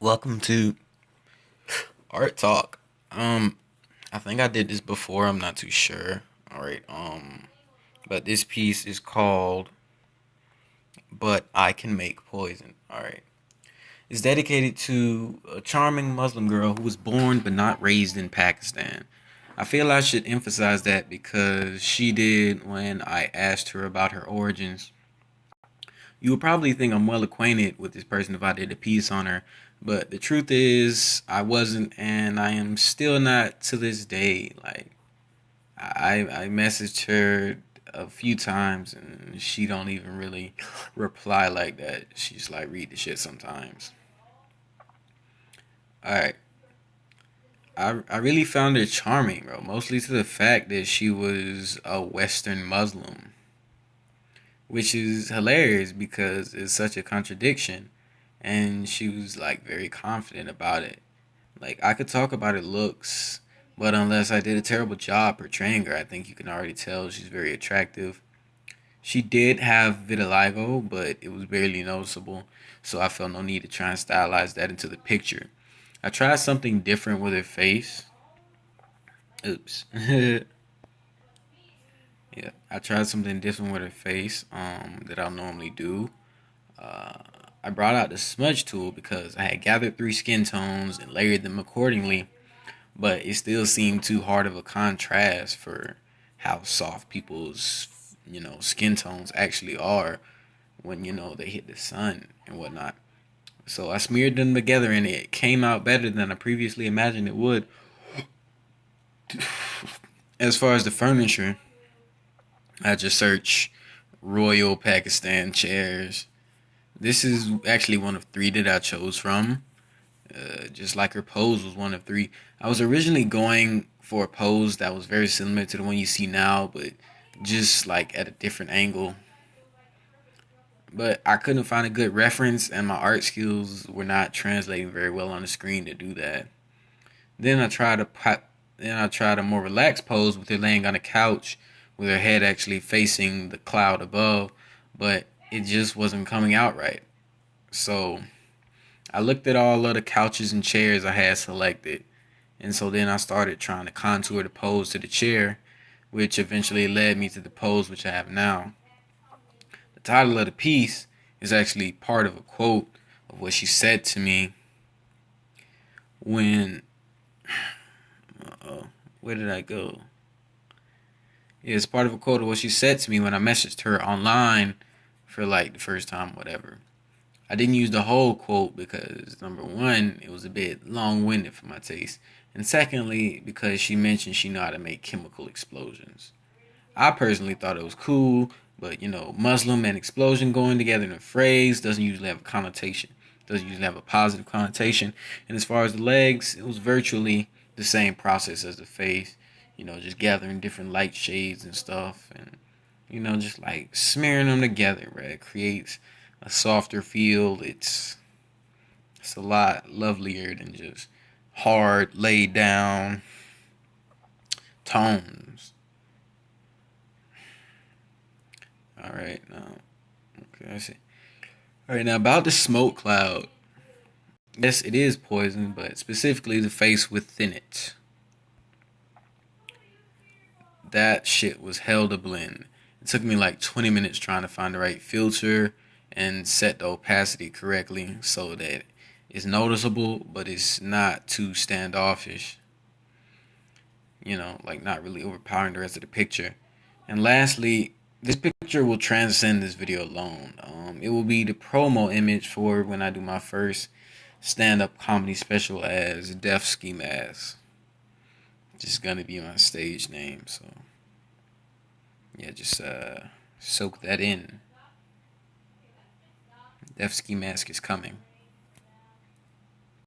Welcome to ArtTalk. Um, I think I did this before. I'm not too sure. All right. But this piece is called "But I Can Make Poison." All right. It's dedicated to a charming Muslim girl who was born but not raised in Pakistan. I feel I should emphasize that because she did when I asked her about her origins. You would probably think I'm well acquainted with this person if I did a piece on her, but the truth is I wasn't, and I am still not to this day. Like I messaged her a few times and she don't even really reply like that. She's like read the shit sometimes. All right. I really found her charming, bro. Mostly to the fact that she was a Western Muslim, which is hilarious because it's such a contradiction. And she was like very confident about it. Like I could talk about her looks, but unless I did a terrible job portraying her, I think you can already tell she's very attractive. She did have vitiligo, but it was barely noticeable, so I felt no need to try and stylize that into the picture. I tried something different with her face. Oops. Yeah, I tried something different with her face that I normally do. Uh, I brought out the smudge tool because I had gathered three skin tones and layered them accordingly, but it still seemed too hard of a contrast for how soft people's skin tones actually are when they hit the sun and whatnot. So I smeared them together and it came out better than I previously imagined it would. As far as the furniture, I just searched Royal Pakistan chairs. This is actually one of three that I chose from. Just like her pose was one of three. I was originally going for a pose that was very similar to the one you see now, but just like at a different angle. But I couldn't find a good reference, and my art skills were not translating very well on the screen to do that. Then I tried a more relaxed pose with her laying on a couch, with her head actually facing the cloud above, but it just wasn't coming out right. So I looked at all of the couches and chairs I had selected, and so then I started trying to contour the pose to the chair, which eventually led me to the pose which I have now. The title of the piece is actually part of a quote of what she said to me when. Where did I go? Yeah, it's part of a quote of what she said to me when I messaged her online for like the first time, whatever. I didn't use the whole quote because number one, it was a bit long-winded for my taste, and secondly, because she mentioned she knew how to make chemical explosions. I personally thought it was cool, but Muslim and explosion going together in a phrase doesn't usually have a connotation. Doesn't usually have a positive connotation. And as far as the legs, it was virtually the same process as the face. Just gathering different light shades and stuff, and just like smearing them together, right? It creates a softer feel. It's a lot lovelier than just hard laid down tones. All right, now okay, I see. All right, now about the smoke cloud. Yes, it is poison, but specifically the face within it. That shit was hell to blend. It took me like 20 minutes trying to find the right filter and set the opacity correctly so that it's noticeable, but it's not too standoffish. Like not really overpowering the rest of the picture. And lastly, this picture will transcend this video alone. It will be the promo image for when I do my first stand-up comedy special as Deaf Ski Mask. Just gonna be my stage name, so yeah, just soak that in. Deaf Ski Mask is coming.